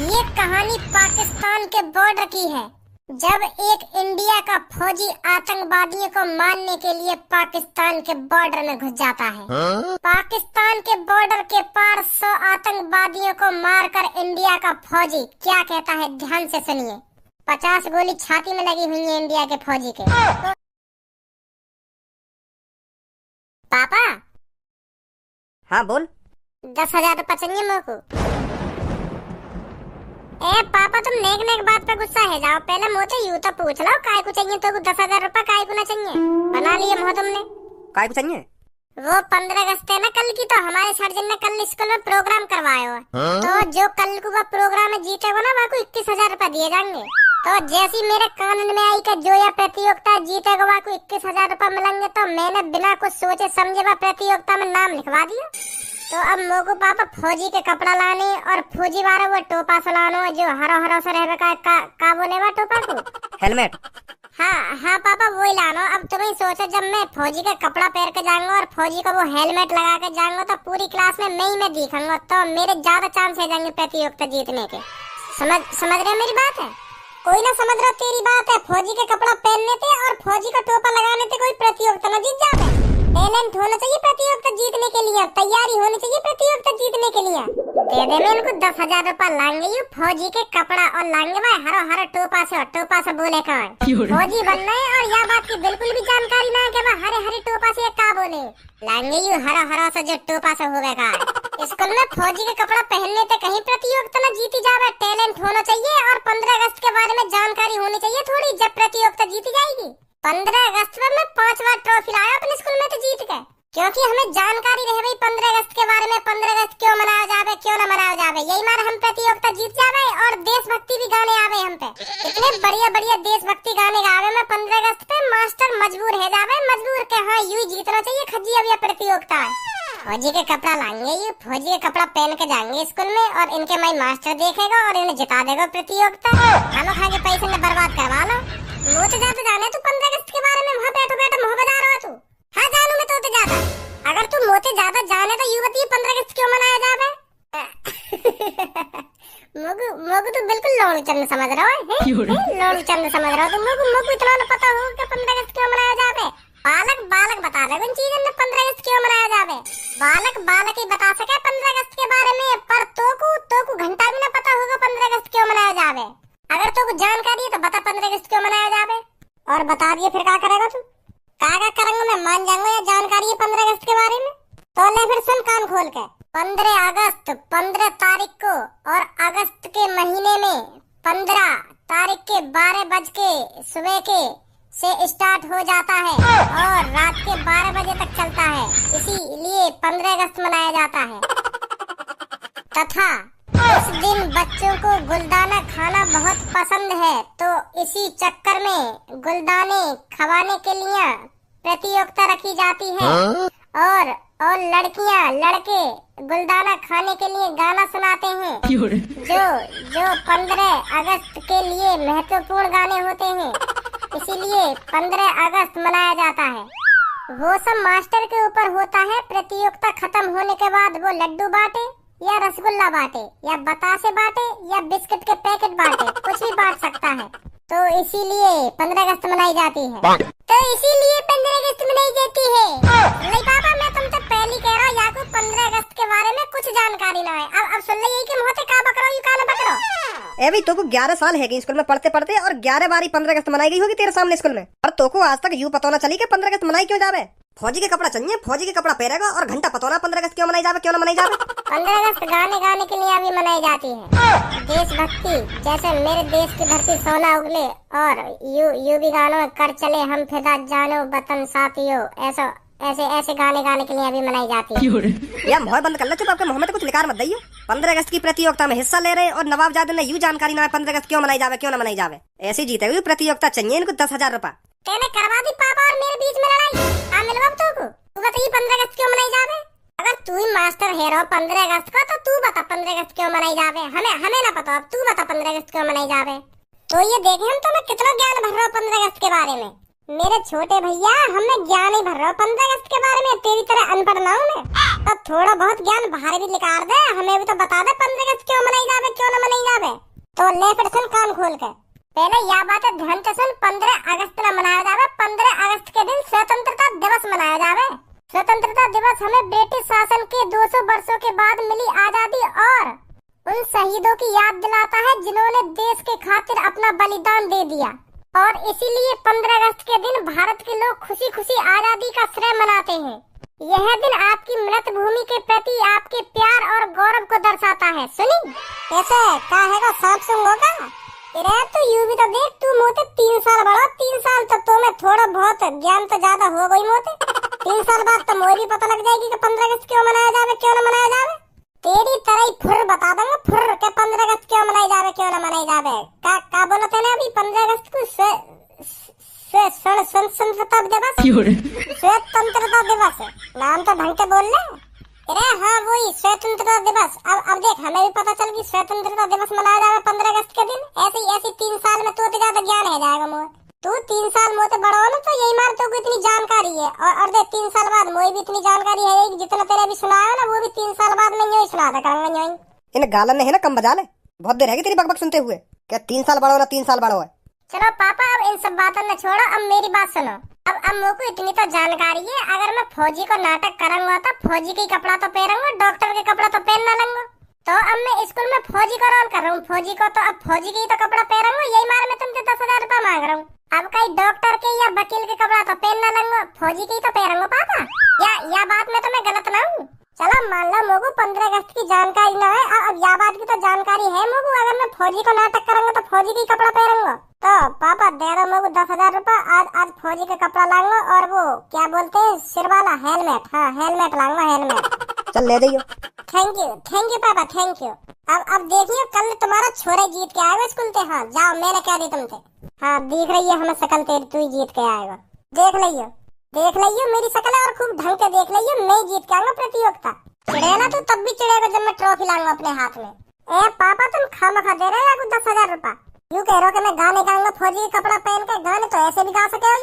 ये कहानी पाकिस्तान के बॉर्डर की है। जब एक इंडिया का फौजी आतंकवादियों को मारने के लिए पाकिस्तान के बॉर्डर में घुस जाता है। पाकिस्तान के बॉर्डर के पार 100 आतंकवादियों को मारकर इंडिया का फौजी क्या कहता है, ध्यान से सुनिए। 50 गोली छाती में लगी हुई है इंडिया के फौजी के। पापा। हाँ बोल। 10,000 रुपया चाहिए मेरे को। ए पापा, तुम नेक नेक बात पे गुस्सा है जाओ। पहले मुझे यूं तो पूछ लो काय को चाहिए, तो 10,000 रुपया काय को ना चाहिए। बना लिए मुँह तुमने। काय को चाहिए? वो 15 अगस्त है ना कल की, तो हमारे सर्जन ने कल स्कूल में प्रोग्राम करवाया है। तो जो कल को वो प्रोग्राम में जीतेगा ना, वह को 21,000 रुपया दिए जाएंगे। तो जैसी मेरे कान में आई कि जो यह प्रतियोगिता जीतेगा वह को 21,000 रुपया मिलेंगे, तो मैंने बिना कुछ सोचे समझे वह प्रतियोगिता में नाम लिखवा दिया। तो अब मोको पापा फौजी के कपड़ा लाने और फौजी वाला वो टोपा सलानो जो हरा से रहने का बोले वा टोपा को हेलमेट। हाँ पापा वही लानो। अब तुम्हें सोचो, जब मैं फौजी का कपड़ा पहन के जाऊंगा और फौजी का वो हेलमेट लगा के जाऊंगा तो पूरी क्लास में मैं दिखाऊंगा, तो मेरे ज्यादा चांस है जाएंगे प्रतियोगिता जीतने के। समझ रहे मेरी बात है? कोई ना समझ रहा तेरी बात है। फौजी के कपड़ा पहनने थे और फौजी का टोपा लगाने थे, कोई प्रतियोगिता न जीत जाते। टैलेंट होना चाहिए प्रतियोगिता जीतने के लिए, तैयारी होनी चाहिए प्रतियोगिता जीतने के लिए। दे दे मैं इनको 10,000 रुपया लाएंगे यू फौजी के कपड़ा और लाएंगे भाई हरा टोपा से बोले का फौजी बनना है। और यह बात की बिल्कुल भी जानकारी ना है कि वह हरे टोपा से का बोले। लाएंगे यू हरा से जो टोपा से होवे का। स्कूल में फौजी के कपड़ा पहनने थे, कहीं प्रतियोगिता न जीती जावे। टैलेंट होना चाहिए और 15 अगस्त के बारे में जानकारी होनी चाहिए थोड़ी, जब प्रतियोगिता जीती जाएगी। 15 अगस्त में मैं 5 बार ट्रॉफी लाया अपने स्कूल में, तो जीत गए। क्योंकि हमें जानकारी रहे भाई 15 अगस्त के बारे में, 15 अगस्त क्यों मनाया जावे, क्यों न मनाया जावे। यही मारे हम प्रतियोगिता जीत जावे और देशभक्ति भी गाने आवे हम पे। इतने बढ़िया देशभक्ति गाने गावे में 15 अगस्त पे मास्टर मजबूर है जावे, मजबूर के हाँ यूं जीतना चाहिए खज्जी। अब यह प्रतियोगिता है। फौजी के कपड़ा लाएंगे, ये फौजी के कपड़ा पहन के जाएंगे स्कूल में और इनके माई मास्टर देखेगा और इन्हें जिता देगा प्रतियोगिता। खाना खा के पैसे में बर्बाद करवा लो। मुझे जाते जाने तू 15 अगस्त के बारे में वहाँ बैठो मुँह बजा रहा तू। हाँ जानू मैं तो ज्यादा। अगर तू मोते ज्यादा जाने तो युवती 15 अगस्त क्यों मनाया जावे? मोगु तो बिल्कुल लोलू चंद समझ रहा है। लोलू चंद समझ रहा हो तो मोगु इतना न पता हो कि 15 अगस्त क्यों मनाया जावे। बालक बता दे उन चीजों में 15 अगस्त क्यों मनाया जावे। बालक ही बता सके 15 अगस्त के बारे में, पर तो को घंटा भी न पता होगा 15 अगस्त क्यों मनाया जावे। अगर तो जानकारी है तो बता 15 अगस्त क्यों मनाया जावे। और बता दिए फिर क्या करेगा तू? क्या करेंगे मैं मान जाऊंगा या जानकारी है 15 अगस्त के बारे में? तो ले फिर सुन कान खोल के। 15 अगस्त 15 तारीख को और अगस्त के महीने में 15 तारीख के 12 बज के सुबह के से स्टार्ट हो जाता है और रात के 12 बजे तक चलता है। इसीलिए 15 अगस्त मनाया जाता है। तथा उस दिन बच्चों को गुलदाना खाना बहुत पसंद है, तो इसी चक्कर में गुलदाने खवाने के लिए प्रतियोगिता रखी जाती है। और लड़कियां लड़के गुलदाना खाने के लिए गाना सुनाते हैं, जो 15 अगस्त के लिए महत्वपूर्ण गाने होते हैं। इसीलिए 15 अगस्त मनाया जाता है। वो सब मास्टर के ऊपर होता है। प्रतियोगिता खत्म होने के बाद वो लड्डू बांटे या रसगुल्ला बांटे या बतासे बांटे या बिस्किट के पैकेट बांटे, कुछ भी बांट सकता है। तो इसीलिए 15 अगस्त मनाई जाती है। तो इसीलिए 15 अगस्त मनाई जाती है। नहीं पापा, मैं तुमसे पहले कह रहा हूँ या को 15 अगस्त के बारे में कुछ जानकारी ना है। अब सुन ले कि मुँह से का बकरो यू का न बकरो। ए भाई, तो को 11 साल है स्कूल में पढ़ते और 11 बारी 15 अगस्त मनाई गई होगी तेरे सामने स्कूल में, और तो को आज तक यूं पता ना चली कि 15 अगस्त मनाई क्यों जावे। फौजी के कपड़ा चाहिए, फौजी के कपड़ा पहनेगा और घंटा पता ना 15 अगस्त क्यों मनाई जावे, क्यों ना मनाई जावे। 15 अगस्त गाने के लिए अभी मनाई जाती है। देशभक्ति जैसे मेरे देश की धरती सोना उगले और यू भी गानो कर चले हम फिदा जानो वतन साथियों, ऐसे गाने के लिए अभी मनाई जाती है। यार मोह बंद कर लो, चुप। आपके मुंह में तो कुछ निकार मत दइयो। 15 अगस्त की प्रतियोगिता में हिस्सा ले रहे और नवाबजादे ने यूं जानकारी ना है 15 अगस्त क्यों मनाई जावे, क्यों ना मनाई जावे। ऐसी जीते हुई प्रतियोगिता चाहिए इनको 10,000 रुपया। तेने करवा दी पापा और मेरे बीच में लड़ाई। आ मिलवा तू बताइए 15 अगस्त क्यों मनाई जावे। अगर तू ही मास्टर है रो 15 अगस्त का, तो तू बता 15 अगस्त क्यों मनाई जावे। हमें ना पता, अब तू बता 15 अगस्त क्यों मनाई जावे। तो ये देखे हम तुम्हें कितना ज्ञान भर रहा हूँ 15 अगस्त के बारे में। मेरे छोटे भैया, हमें ज्ञान ही भर रहा हूँ 15 अगस्त के बारे में। तेरी तरह अनपढ़ ना हूँ मैं। तो थोड़ा बहुत ज्ञान बाहर भी निकाल दे, हमें भी तो बता दे 15 अगस्त क्यों मनाई जावे, क्यों न मनाई जावे। तो ले फिर सुन कान खोल के, पहले यह बात है ध्यान से सुन, 15 अगस्त न मनाया जावे, 15 अगस्त के दिन स्वतंत्रता दिवस मनाया जावे। स्वतंत्रता दिवस हमें ब्रिटिश शासन के 200 वर्षों के बाद मिली आजादी और उन शहीदों की याद दिलाता है जिन्होंने देश के खातिर अपना बलिदान दे दिया। और इसीलिए 15 अगस्त के दिन भारत के लोग खुशी खुशी आजादी का श्रेय मनाते हैं। यह दिन आपकी मृत भूमि के प्रति आपके प्यार और गौरव को दर्शाता है। सुनी कैसे क्या है सांप सुंगोगा अरे तो यूं भी तो देख, तू मोते 3 साल बड़ा, 3 साल तक तो मैं थोड़ा बहुत ज्ञान तो ज्यादा हो गई मोते। 3 साल बाद तो मुझे भी पता लग जाएगी कि 15 अगस्त क्यों मनाया जावे, क्यों न मनाया जावे। तेरी तरह ही फुर बता दूंगा, फुर के 15 अगस्त क्यों मनाई जावे, क्यों न मनाई जावे। क्या बोला तेने अभी 15 अगस्त को स्वतंत्रता दिवस, स्वतंत्रता दिवस नाम तो ढंग से बोल ले। अरे हाँ वही स्वतंत्रता दिवस। अब देख हमें भी पता चल गई स्वतंत्रता दिवस मनाया जावे 15 अगस्त के दिन। ऐसी 3 साल में तो ज्यादा ज्ञान है जाएगा मोह। तू 3 साल मोते बड़ा हो ना, तो यही मार तो इतनी जानकारी है। और देख 3 साल बाद मोई भी इतनी जानकारी है कि जितना तेरे अभी सुनाया ना, वो भी 3 साल बाद मैं यूं ही सुना था करूंगा यूं। इन गालन ने है ना कम बजा ले, बहुत देर है तेरी बकबक सुनते हुए। क्या 3 साल बड़ा हो ना 3 साल बड़ा हो है। चलो पापा अब इन सब बातों ने छोड़ो, अब मेरी बात सुनो। अब मुझको इतनी तो जानकारी है, अगर मैं फौजी को नाटक करूंगा तो फौजी के कपड़ा तो पहनूंगा, डॉक्टर के कपड़ा तो पहन ना लूंगा। तो अब मैं स्कूल में फौजी का रोल कर रहा हूँ, फौजी को तो अब फौजी के ही तो कपड़ा पहनूंगा। यही मार मैं तुमसे 10,000 रुपया मांग रहा हूँ। अब कहीं डॉक्टर के या वकील के कपड़ा तो पहन ना लूंगा, फौजी के ही तो पहनूंगा पापा। या बात में तो मैं गलत ना हूँ। चलो मान लो मोगू 15 अगस्त की जानकारी ना है, अब यह बात की तो जानकारी है मोगू, अगर मैं फौजी को नाटक करूंगा तो फौजी के कपड़ा पहनूंगा। तो पापा दे दो मोगू 10,000 रुपया, आज फौजी का कपड़ा लाऊंगा और वो क्या बोलते हैं सिर वाला हेलमेट, हाँ हेलमेट लाऊंगा, हेलमेट। चल ले जाइयो। थैंक यू पापा, थैंक यू। अब देखियो कल तुम्हारा छोरा जीत के आएगा स्कूल से। हाँ जाओ, मैंने क्या दी तुमसे। हाँ दिख रही है हमें शकल तेरी, तू ही जीत के आएगा। देख लियो मेरी शकल है, और खूब ढंग के देख लियो, मैं जीत के आऊंगा प्रतियोगिता। चिड़ेगा तू तब भी चिड़ेगा जब मैं ट्रॉफी लाऊंगा अपने हाथ में। ए पापा तुम खामखा दे रहे हो 10,000 रुपया। यूं कह रहे हो कि मैं गाने गाऊंगा फौजी के कपड़ा पहन के, गाने तो ऐसे भी गा सके हो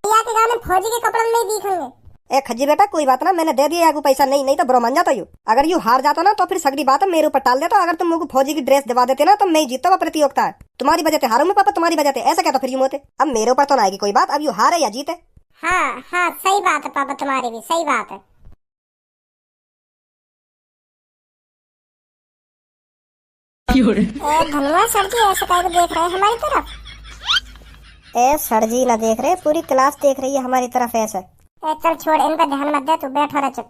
या के गाने फौजी के कपड़े में दिखेंगे। ए खज्जी बेटा कोई बात ना, मैंने दे दिया आगू पैसा, नहीं तो बुरा मान जाता यू। अगर यू हार जाता ना तो फिर सगड़ी बात मेरे ऊपर टाल देता। अगर तुम मुझको फौजी की ड्रेस दिवा देते ना तो मैं जीतता हुआ प्रतियोगिता है। तुम्हारी वजह से हारूं मैं पापा, तुम्हारी वजह से ऐसा कहता फिर यूं होते। अब मेरे ऊपर तो ना आएगी कोई बात, अब यू हारे या जीते। हाँ सही बात है पापा, तुम्हारी भी सही बात है। धनवा सर जी ऐसे कहीं देख रहे हैं हमारी तरफ। ए सर जी ना देख रहे, पूरी क्लास देख रही है हमारी तरफ ऐसे। चल छोड़, इन पे ध्यान मत दे, तू बैठ रहा चुप।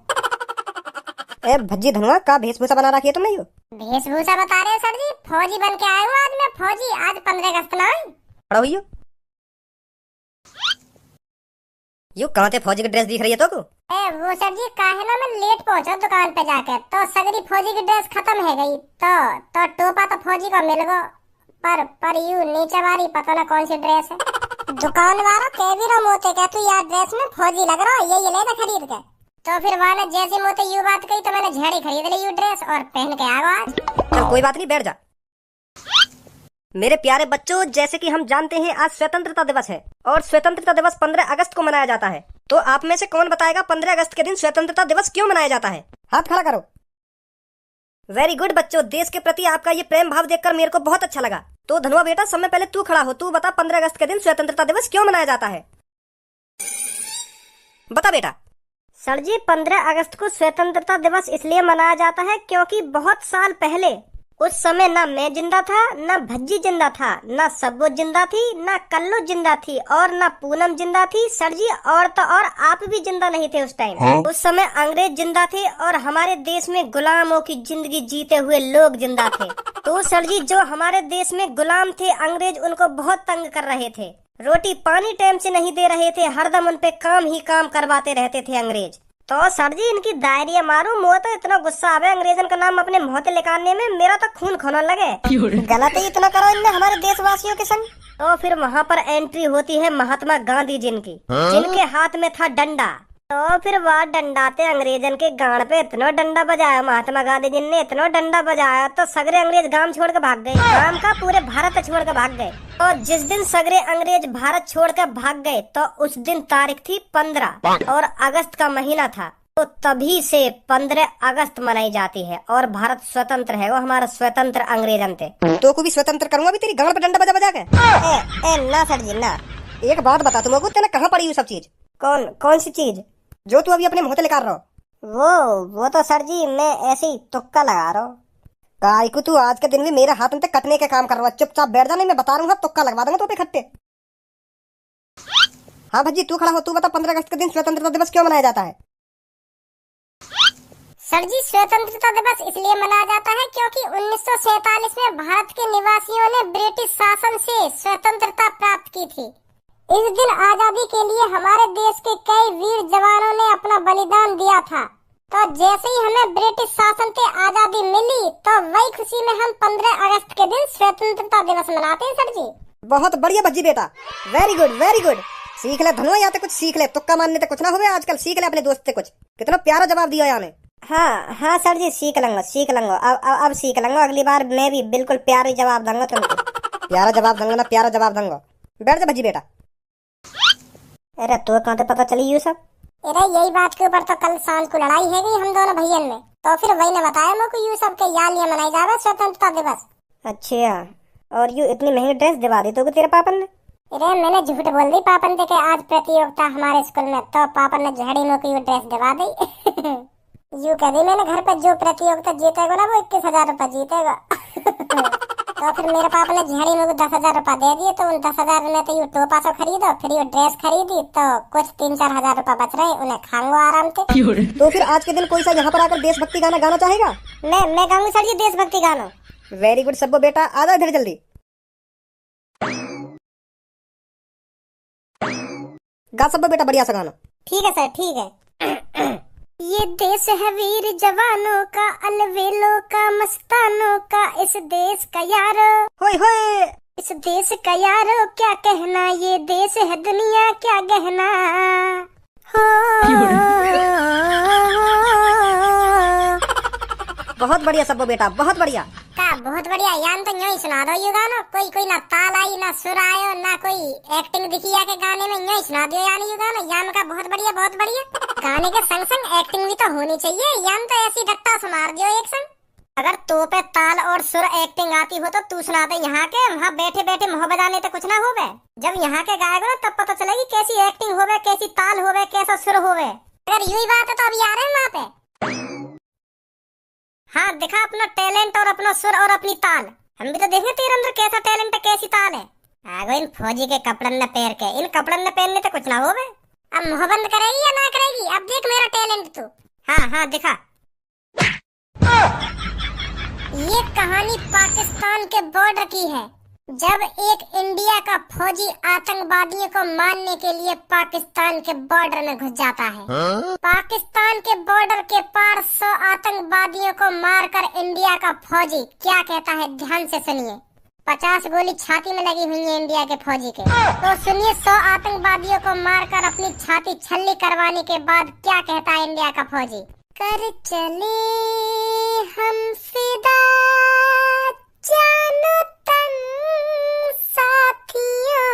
ए भज्जी धनुआ का भेषभूषा बना रखी है तुमने? भेषभूषा बता रहे हो सर जी, फौजी बन के आया हूँ आज मैं, फौजी। आज 15 अगस्त ना खड़ा हुई यू कहाँ थे? फौजी की ड्रेस दिख रही है तो को? वो सर जी का है ना, मैं लेट पहुंचा दुकान पे जाके, तो सगरी फौजी की ड्रेस खत्म है गई। तो टोपा तो फौजी का मिल गो, पर यू नीचे वाली पता ना कौन सी ड्रेस है। दुकान वाला कह भी रहा मोते क्या तू यार ड्रेस में फौजी लग रहा है, ये ले खरीद के। तो फिर वहाँ ने जैसे मोते यू बात कही तो मैंने झड़ी खरीद ली यू ड्रेस और पहन के आ गया आज। चल कोई बात नहीं, बैठ जा। मेरे प्यारे बच्चों, जैसे कि हम जानते हैं आज स्वतंत्रता दिवस है और स्वतंत्रता दिवस 15 अगस्त को मनाया जाता है। तो आप में से कौन बताएगा 15 अगस्त के दिन स्वतंत्रता दिवस क्यों मनाया जाता है? हाथ खड़ा करो। वेरी गुड बच्चों, देश के प्रति आपका ये प्रेम भाव देखकर मेरे को बहुत अच्छा लगा। तो धनुआ बेटा सब में पहले तू खड़ा हो, तू बता 15 अगस्त के दिन स्वतंत्रता दिवस क्यों मनाया जाता है? बता बेटा। सर जी 15 अगस्त को स्वतंत्रता दिवस इसलिए मनाया जाता है क्योंकि बहुत साल पहले उस समय ना मैं जिंदा था, ना भज्जी जिंदा था, ना सब्बो जिंदा थी, ना कल्लू जिंदा थी और ना पूनम जिंदा थी सर जी, और तो और आप भी जिंदा नहीं थे उस टाइम। उस समय अंग्रेज जिंदा थे और हमारे देश में गुलामों की जिंदगी जीते हुए लोग जिंदा थे। तो सर जी जो हमारे देश में गुलाम थे अंग्रेज उनको बहुत तंग कर रहे थे, रोटी पानी टाइम से नहीं दे रहे थे, हरदम उन पे काम ही काम करवाते रहते थे अंग्रेज। तो सर जी इनकी दायरिया मारू, मुझे तो इतना गुस्सा आवे अंग्रेजन का नाम अपने मुंह से निकालने में, मेरा तो खून खोने लगे। गलत ही इतना करो इनने हमारे देशवासियों के संग। तो फिर वहाँ पर एंट्री होती है महात्मा गांधी जिनकी, जिनके हाथ में था डंडा। तो फिर वह डंडाते अंग्रेजन के गांड पे इतना डंडा बजाया महात्मा गांधी जी ने, इतना डंडा बजाया तो सगरे अंग्रेज गांव छोड़ के भाग गए, गांव का पूरे भारत छोड़ के भाग गए। तो जिस दिन सगरे अंग्रेज भारत छोड़ कर भाग गए तो उस दिन तारीख थी 15 और अगस्त का महीना था। तो तभी से 15 अगस्त मनाई जाती है और भारत स्वतंत्र है, वो हमारा स्वतंत्र अंग्रेजन थे। तो को भी स्वतंत्र करूंगा भी तेरी गांड पे डंडा बजा बजा के। ना सर जी ना। एक बात बता तुमको, तेने कहाँ पड़ी ये सब चीज? कौन सी चीज? जो तू अभी अपने मुंह से निकाल रहा हो। वो तो सर जी मैं ऐसे ही तुक्का लगा रहा हूँ। काय को तू आज के दिन भी मेरे हाथ में कटने के काम कर रहा है। चुपचाप बैठ जा, नहीं मैं बता रहा हूँ, तुक्का लगवा दूंगा तो पे खट्टे। हाँ भज्जी तू खड़ा हो, तू बता 15 अगस्त के दिन स्वतंत्रता दिवस क्यों मनाया जाता है? सर जी स्वतंत्रता दिवस इसलिए मनाया जाता है क्योंकि 1947 में भारत के निवासियों ने ब्रिटिश शासन से स्वतंत्रता प्राप्त की थी। इस दिन आजादी के लिए हमारे देश के कई वीर जवानों ने अपना बलिदान दिया था। तो जैसे ही हमें ब्रिटिश शासन से आजादी मिली तो वही खुशी में हम 15 अगस्त के दिन स्वतंत्रता दिवस मनाते हैं सर जी। बहुत बढ़िया भज्जी बेटा, वेरी गुड वेरी गुड। सीख ले धनुआ, या तो कुछ सीख ले, तुक्का मारने तो कुछ ना हो आजकल। सीख ले अपने दोस्त से कुछ। कितना प्यारा जवाब दिया याने। हाँ सर जी सीख लूंगा। अब सीख लूंगा, अगली बार मैं भी बिल्कुल प्यारा जवाब दूंगा तुमको। प्यारा जवाब दूंगा ना, प्यारा जवाब दूंगा। बैठ जा भज्जी बेटा। अरे तो कहाँ से पता चली ये सब? अरे यही बात के ऊपर तो कल शाम को लड़ाई है गई हम दोनों भैया में, तो फिर वही ने बताया मुझको यू सब के याद लिए मनाई जावे स्वतंत्रता दिवस। अच्छा, और यू इतनी महंगी ड्रेस दिवा दी तो तेरे पापा ने? अरे मैंने झूठ बोल दी पापन से कि आज प्रतियोगिता हमारे स्कूल में, तो पापन ने झड़ी मुझको यू ड्रेस दिवा दी। यू कह दी मैंने घर पे जो प्रतियोगिता जीतेगा ना वो 21,000 रुपए जीतेगा। तो फिर मेरे पापा ने झड़ी मुझको 10,000 रुपए दे दिए, तो उन 10,000 में तो यू टोपा सो खरीदो, फिर यू ड्रेस खरीदी, तो कुछ 3-4 हजार रुपए बच रहे, उन्हें खाऊंगा आराम से। तो फिर आज के दिन कोई सा यहाँ पर आकर देशभक्ति गाना गाना चाहेगा? मैं गाऊंगी सर जी देशभक्ति गाना। वेरी गुड सब्बो बेटा, आ जाओ इधर जल्दी। गा सब्बो बेटा बढ़िया सा गाना। ठीक है सर ठीक है। ये देश है वीर जवानों का, अलवेलों का, मस्तानों का, इस देश का यारो। होए होए। इस देश का यारो क्या कहना, ये देश है दुनिया क्या गहना। बहुत बढ़िया सब्बो बेटा, बहुत बढ़िया। का बहुत बढ़िया, यान तो यूं ही सुना दो ये गाना। कोई ना ताल आई ना सुर आयो ना कोई एक्टिंग दिखी के गाने में, यूं ही सुना दियो यानी ये गाना। यान का बहुत बढ़िया बहुत बढ़िया। गाने के संग संग एक्टिंग भी तो होनी चाहिए, यान तो ऐसी डट्टा से मार दियो एक संग। अगर तो पे ताल और सुर एक्टिंग आती हो तो तू सुना दे यहाँ के, वहाँ बैठे बैठे मुँह बजाने तो कुछ ना होवे। जब यहाँ के गाएगा ना तब पता चलेगी कैसी एक्टिंग होवे, कैसी ताल होवे, कैसा सुर होवे। अगर यही बात है तो अभी आ रहे हैं वहाँ पे। हाँ दिखा अपना टैलेंट और अपना सुर और अपनी ताल, हम भी तो देखें तेरे अंदर कैसा टैलेंट है, कैसी ताल है। आगो इन फौजी के कपड़न न पैर के, इन कपड़न न पहनने तो कुछ ना हो बे। अब मुंह बंद करेगी या ना करेगी, अब देख मेरा टैलेंट तू। हाँ दिखा। ये कहानी पाकिस्तान के बॉर्डर की है। जब एक इंडिया का फौजी आतंकवादियों को मारने के लिए पाकिस्तान के बॉर्डर में घुस जाता है। पाकिस्तान के बॉर्डर के पार 100 आतंकवादियों को मारकर इंडिया का फौजी क्या कहता है, ध्यान से सुनिए। 50 गोली छाती में लगी हुई है इंडिया के फौजी के। तो सुनिए 100 आतंकवादियों को मारकर अपनी छाती छल्ली करवाने के बाद क्या कहता है इंडिया का फौजी, कर चले हम फिदा जानो तन साथियों,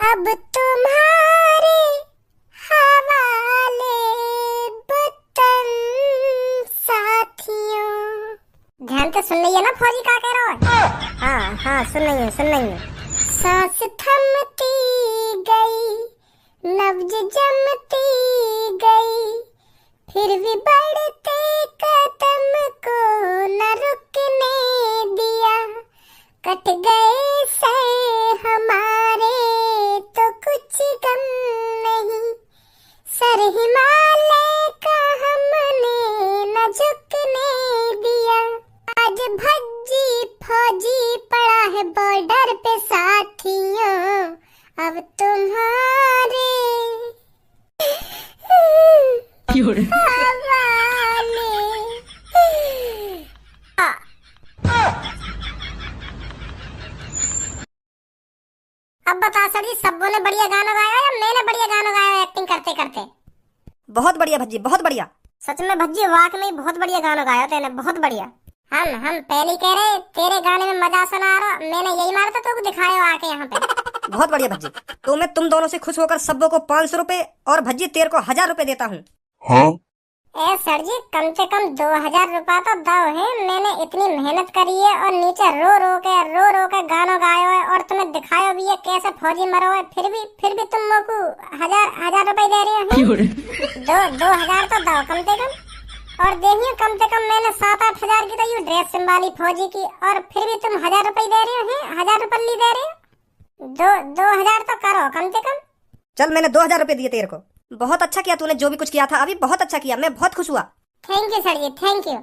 अब तुम्हारे हवाले वतन साथियों। ध्यान से सुन रही है ना फौजी क्या कह रहा है? हाँ सुन रही है। सांस थमती गई, नब्ज जमती गई, फिर भी बढ़ते कदम को न रुकने दिया। कट गए से हमारे तो कुछ गम नहीं, सर हिमालय का हमने न झुकने दिया। आज भज्जी फौजी पड़ा है बॉर्डर पे साथियों, अब तुम्हारे अब बता सर जी सबों ने बढ़िया गाना गाया या मैंने बढ़िया गाना गाया एक्टिंग करते करते? बहुत बढ़िया भज्जी बहुत बढ़िया। सच में भज्जी वाकई में बहुत बढ़िया गाना गाया तेने, बहुत बढ़िया। हम पहले कह रहे तेरे गाने में मजा सुना रहा, मैंने यही मारा था तो दिखाया आके यहाँ पे। बहुत बढ़िया भज्जी। तो मैं तुम दोनों से खुश होकर सबको को 500 रुपए और भज्जी तेरे को 1000 रुपए देता हूँ। ए सर जी, कम से कम 2000 रुपया तो दो है। मैंने इतनी मेहनत करी है और नीचे रो रो के गाना गायो है और तुम्हें दिखायो भी है कैसे फौजी मरो है, फिर भी तुम मोको हजार रुपए दे रहे हो। 2000 तो दो कम से कम। और देखिए, कम से कम मैंने 7-8 हजार की तो ये ड्रेस संभाली फौजी की, और फिर भी तुम 1000 रुपए दे रहे हो हैं, 1000 रुपए दे रहे हो। 2000 तो करो कम से कम। चल, मैंने 2000 रुपए दिए तेरे को। बहुत अच्छा किया तूने, जो भी कुछ किया था अभी बहुत अच्छा किया, मैं बहुत खुश हुआ। Thank you sir ji, thank you.